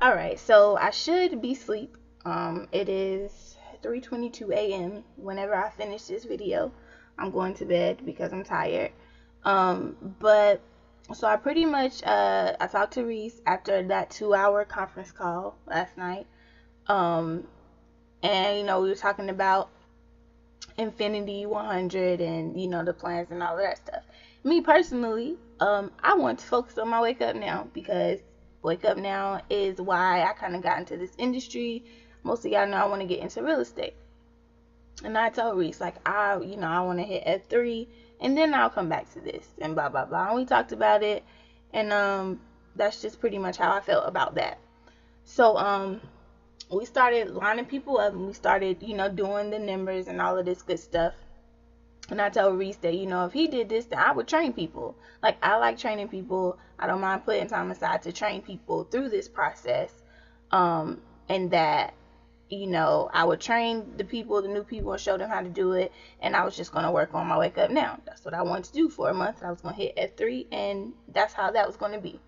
All right, so I should be asleep. It is 3:22 a.m. Whenever I finish this video, I'm going to bed because I'm tired. But so I pretty much I talked to Reese after that 2-hour conference call last night. Um, and we were talking about Infinity 100 and the plans and all of that stuff. Me personally, I want to focus on my wake up now because wake up now is why I kind of got into this industry. Most of y'all know I want to get into real estate, and I told Reese like I want to hit F3 and then I'll come back to this and blah blah blah. And we talked about it, and that's just pretty much how I felt about that. So we started lining people up and we started doing the numbers and all of this good stuff. And I told Reese that, if he did this, then I would train people. Like, I like training people. I don't mind putting time aside to train people through this process. And that, I would train the people, the new people, and show them how to do it. And I was just going to work on my wake up now. That's what I wanted to do for a month. I was going to hit F3, and that's how that was going to be.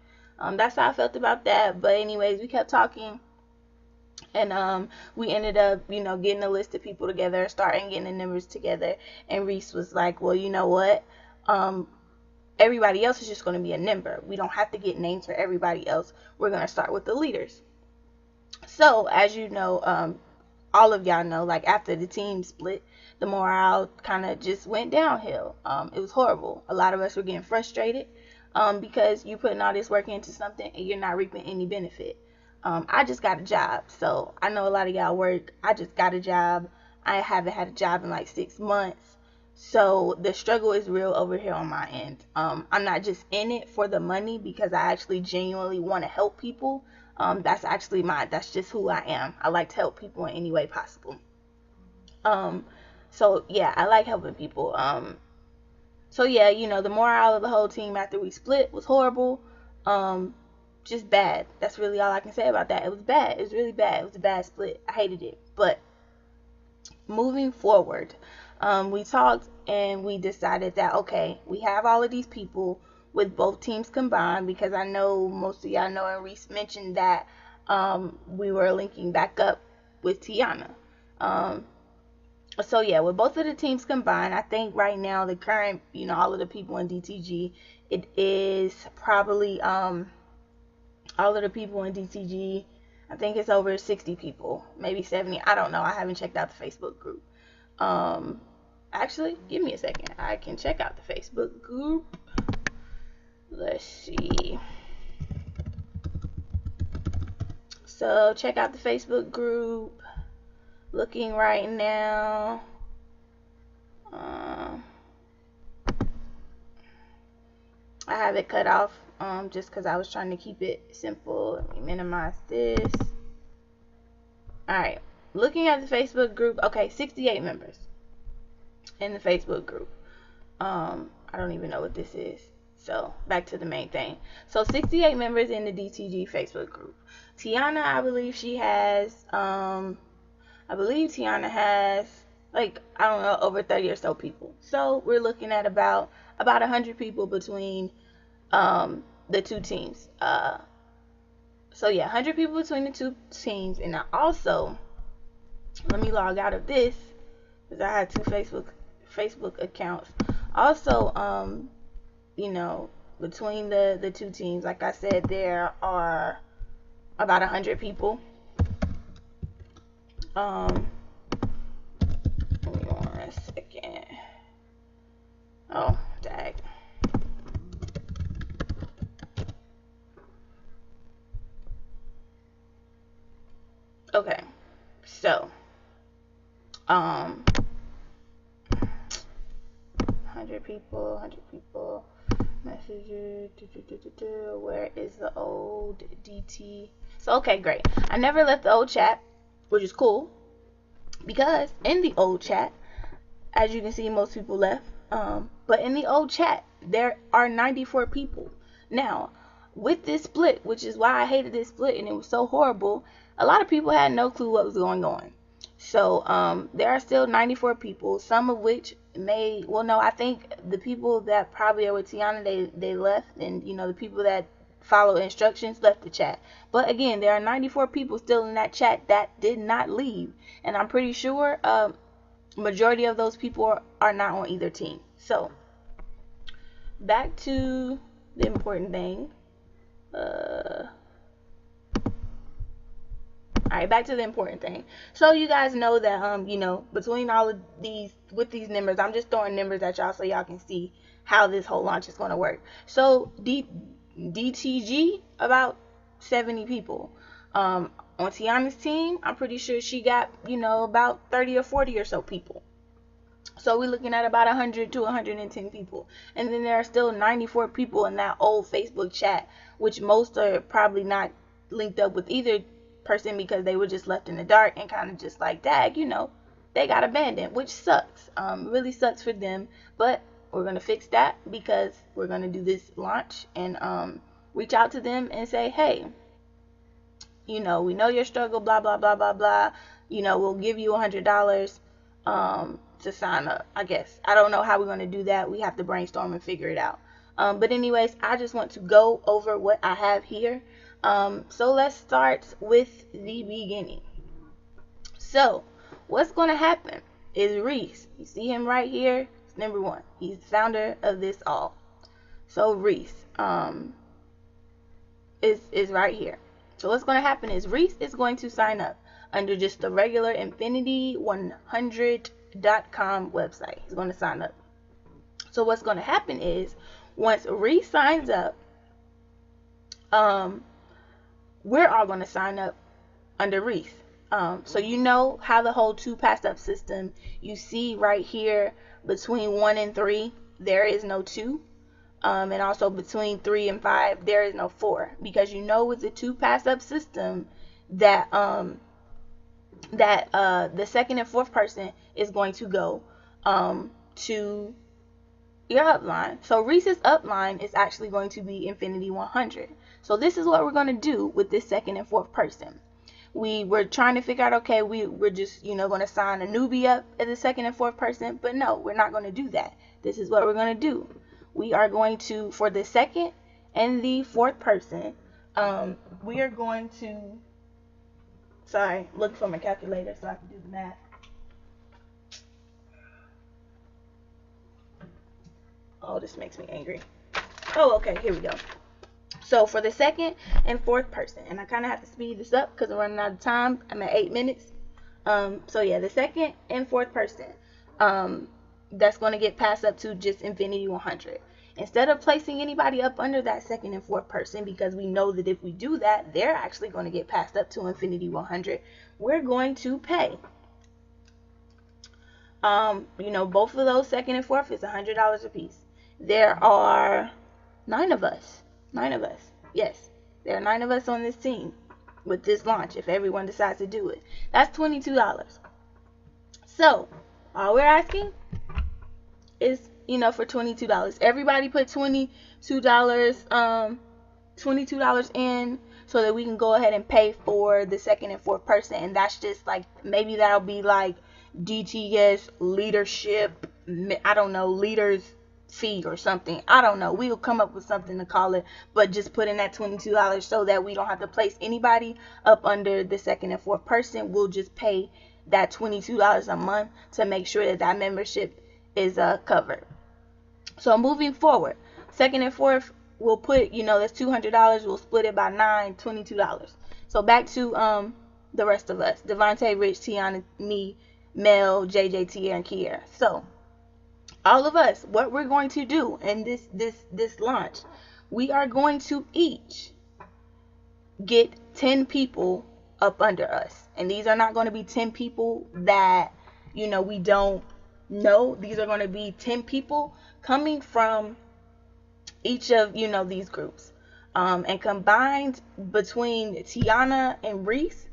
That's how I felt about that. But anyways, we kept talking. And we ended up, getting a list of people together, starting getting the numbers together. And Reese was like, well, you know what? Everybody else is just going to be a number. We don't have to get names for everybody else. We're going to start with the leaders. So, as you know, all of y'all know, like after the team split, the morale kind of just went downhill. It was horrible. A lot of us were getting frustrated because you're putting all this work into something and you're not reaping any benefit. I just got a job, so I know a lot of y'all work. I just got a job. I haven't had a job in like 6 months, so the struggle is real over here on my end. I'm not just in it for the money because I actually genuinely want to help people. That's just who I am. I like to help people in any way possible. So yeah, I like helping people. So yeah, the morale of the whole team after we split was horrible. Just bad. That's really all I can say about that. It was bad. It was really bad. It was a bad split. I hated it. But moving forward, we talked and we decided that, okay, we have all of these people with both teams combined, because I know most of y'all know, and Reese mentioned that we were linking back up with Tiana. So yeah, with both of the teams combined, I think right now the current, all of the people in DTG, it is probably all of the people in DTG, I think it's over 60 people, maybe 70. I don't know. I haven't checked out the Facebook group. Actually, give me a second. I can check out the Facebook group. Let's see. So check out the Facebook group. Looking right now. I have it cut off just because I was trying to keep it simple. Let me minimize this. Alright, looking at the Facebook group, okay, 68 members in the Facebook group. I don't even know what this is. So, back to the main thing. So, 68 members in the DTG Facebook group. Tiana, I believe Tiana has, like, I don't know, over 30 or so people. So, we're looking at about 100 people between the two teams. So yeah, 100 people between the two teams. And I also, let me log out of this because I had two Facebook accounts. Also, between the two teams, like I said, there are about 100 people. Give me 1 second. Oh, dag. Okay, so 100 people, messenger, where is the old DT? So okay, great. I never left the old chat, which is cool, because in the old chat, as you can see, most people left. But in the old chat, there are 94 people. Now, with this split, which is why I hated this split and it was so horrible, a lot of people had no clue what was going on. So there are still 94 people, some of which I think the people that probably are with Tiana, they left, and the people that follow instructions, left the chat. But again, there are 94 people still in that chat that did not leave, and I'm pretty sure majority of those people are not on either team. So back to the important thing. Alright, back to the important thing. So you guys know that between all of these, with these numbers, I'm just throwing numbers at y'all so y'all can see how this whole launch is going to work. So DTG, about 70 people. On Tiana's team, I'm pretty sure she got about 30 or 40 or so people. So we're looking at about 100 to 110 people. And then there are still 94 people in that old Facebook chat, which most are probably not linked up with either person because they were just left in the dark and kind of just like, dag, they got abandoned, which sucks. Really sucks for them. But we're going to fix that because we're going to do this launch and reach out to them and say, hey, we know your struggle, blah, blah, blah, blah, blah. We'll give you $100 to sign up, I guess. I don't know how we're going to do that. We have to brainstorm and figure it out. But anyways, I just want to go over what I have here. So let's start with the beginning. So what's going to happen is Reese. You see him right here. It's number 1. He's the founder of this all. So Reese is right here. So what's going to happen is Reese is going to sign up under just the regular Infinity100.com website. He's going to sign up. So what's going to happen is once Reese signs up, we're all going to sign up under Reese. So you know how the whole 2 passed up system, you see right here between 1 and 3 there is no 2, and also between 3 and 5 there is no 4, because with the 2 passed up system that the second and fourth person is going to go to your upline. So Reese's upline is actually going to be Infinity 100. So this is what we're going to do with this second and fourth person. We were trying to figure out, okay, we're just, going to sign a newbie up as the second and fourth person. But no, we're not going to do that. This is what we're going to do. We are going to, for the second and the fourth person, we are going to, look for my calculator so I can do the math. Oh, this makes me angry. Oh, okay, here we go. So for the second and fourth person, and I kind of have to speed this up because I'm running out of time. I'm at 8 minutes. So yeah, the second and fourth person, that's going to get passed up to just Infinity 100. Instead of placing anybody up under that second and fourth person, because we know that if we do that, they're actually going to get passed up to Infinity 100, we're going to pay. Both of those second and fourth is $100 a piece. There are 9 of us. 9 of us. Yes, there are 9 of us on this team with this launch if everyone decides to do it. That's $22. So all we're asking is, for $22. Everybody put $22 in so that we can go ahead and pay for the second and fourth person. And that's just like, maybe that'll be like DTS leadership, I don't know, leaders fee or something. I don't know. We'll come up with something to call it, but just put in that $22 so that we don't have to place anybody up under the second and fourth person. We'll just pay that $22 a month to make sure that that membership is covered. So moving forward, second and fourth, we'll put, that's $200. We'll split it by 9, $22. So back to the rest of us: Devontae, Rich, Tiana, me, Mel, JJ, Tierra, and Kiera. So all of us, what we're going to do in this launch, we are going to each get 10 people up under us. And these are not going to be 10 people that, we don't know. These are going to be 10 people coming from each of, these groups. And combined between Tiana and Reese,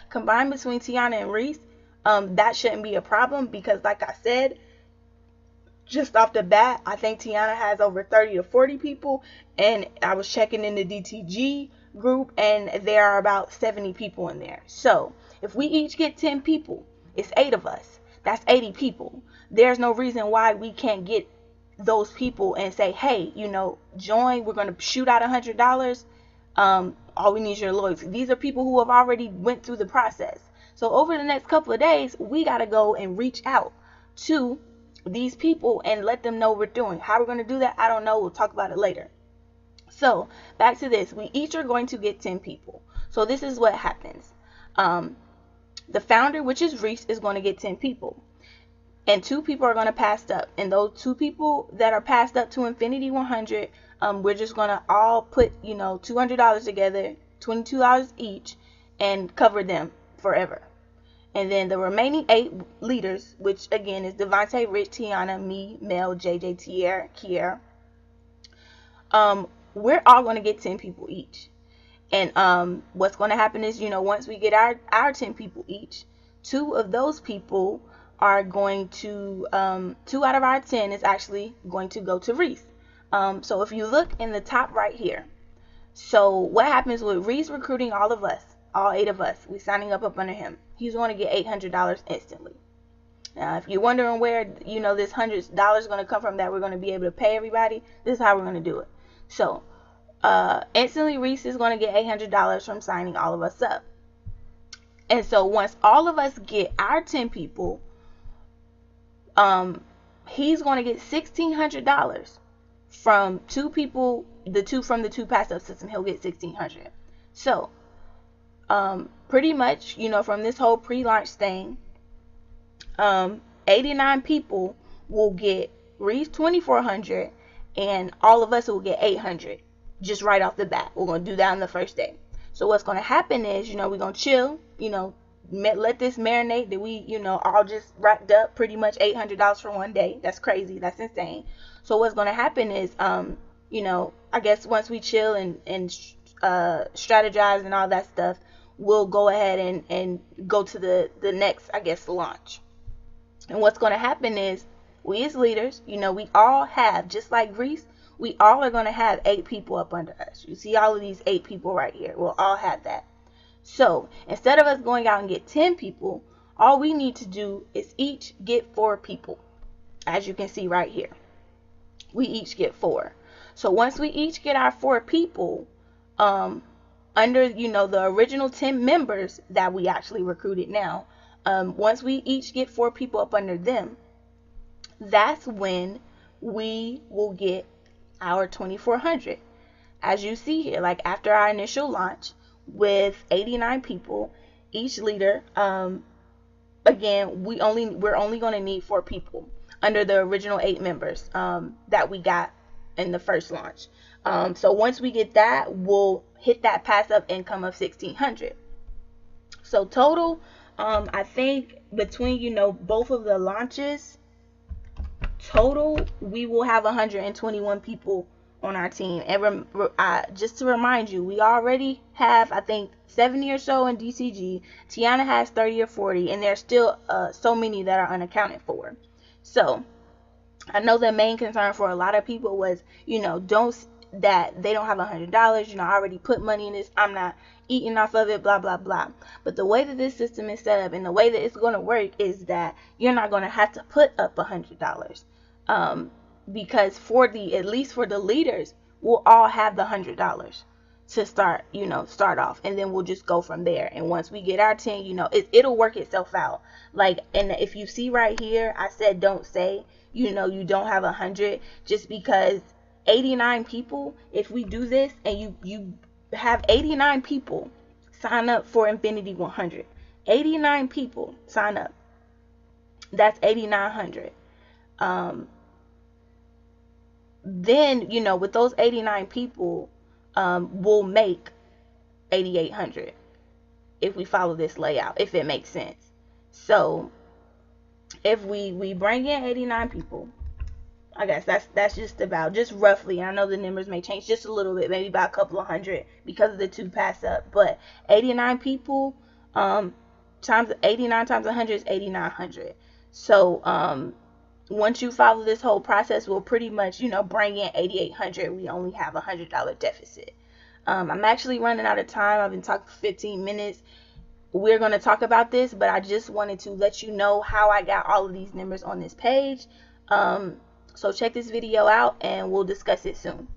combined between Tiana and Reese, that shouldn't be a problem because, like I said, just off the bat, I think Tiana has over 30 to 40 people, and I was checking in the DTG group, and there are about 70 people in there. So if we each get 10 people, it's 8 of us. That's 80 people. There's no reason why we can't get those people and say, hey, join, we're going to shoot out $100. All we need is your loyalty. These are people who have already went through the process. So over the next couple of days, we got to go and reach out to these people and let them know what we're doing. How we're going to do that, I don't know. We'll talk about it later. So back to this. We each are going to get 10 people. So this is what happens. The founder, which is Reese, is going to get 10 people. And 2 people are going to pass up. And those 2 people that are passed up to Infinity 100, we're just going to all put, $200 together, $22 each, and cover them forever. And then the remaining 8 leaders, which again is Devontae, Rich, Tiana, me, Mel, JJ, Kiera, we're all going to get 10 people each. And what's going to happen is, once we get our 10 people each, 2 of those people are going to, 2 out of our 10 is actually going to go to Reese. So if you look in the top right here, so what happens with Reese recruiting all of us, all 8 of us, we signing up under him, he's going to get $800 instantly. Now, if you're wondering where, this $100 is going to come from that we're going to be able to pay everybody, this is how we're going to do it. So instantly Reese is going to get $800 from signing all of us up. And so once all of us get our 10 people, he's going to get $1,600 from 2 people, the 2 from the 2 pass up system. He'll get $1,600. So pretty much, from this whole pre-launch thing, 89 people will get Reese $2,400, and all of us will get $800 just right off the bat. We're going to do that on the first day. So what's going to happen is, we're going to chill, let this marinate that we, all just racked up pretty much $800 for one day. That's crazy. That's insane. So what's going to happen is, I guess once we chill and strategize and all that stuff, we'll go ahead and go to the next, I guess, launch. And what's going to happen is, we as leaders, we all have, just like Reese, we all are going to have 8 people up under us. You see all of these 8 people right here. We'll all have that. So instead of us going out and get 10 people, all we need to do is each get 4 people. As you can see right here, we each get 4. So once we each get our 4 people, under, the original 10 members that we actually recruited now, once we each get 4 people up under them, that's when we will get our 2,400. As you see here, like after our initial launch with 89 people, each leader, again, we're only going to need 4 people under the original 8 members that we got in the first launch. So once we get that, we'll hit that pass up income of 1,600. So total, I think between, both of the launches, total, we will have 121 people on our team. And just to remind you, we already have, I think, 70 or so in DCG. Tiana has 30 or 40, and there's still so many that are unaccounted for. So I know the main concern for a lot of people was, that they don't have $100. I already put money in this. I'm not eating off of it, blah, blah, blah. But the way that this system is set up and the way that it's going to work is that you're not going to have to put up $100. Because at least for the leaders, we'll all have the $100 to start off, and then we'll just go from there. And once we get our 10, it'll work itself out. Like, and if you see right here, I said don't say, you don't have 100, just because 89 people, if we do this and you have 89 people sign up for Infinity 100, 89 people sign up, that's 8,900. Then, with those 89 people, we'll make 8,800 if we follow this layout, if it makes sense. So if we bring in 89 people, I guess that's just roughly. I know the numbers may change just a little bit, maybe about a couple of hundred because of the 2 pass up, but 89 people, times 89 times 100 is 8,900. So once you follow this whole process, we'll pretty much, bring in 8,800. We only have a $100 deficit. I'm actually running out of time. I've been talking for 15 minutes. We're going to talk about this, but I just wanted to let you know how I got all of these numbers on this page. So check this video out and we'll discuss it soon.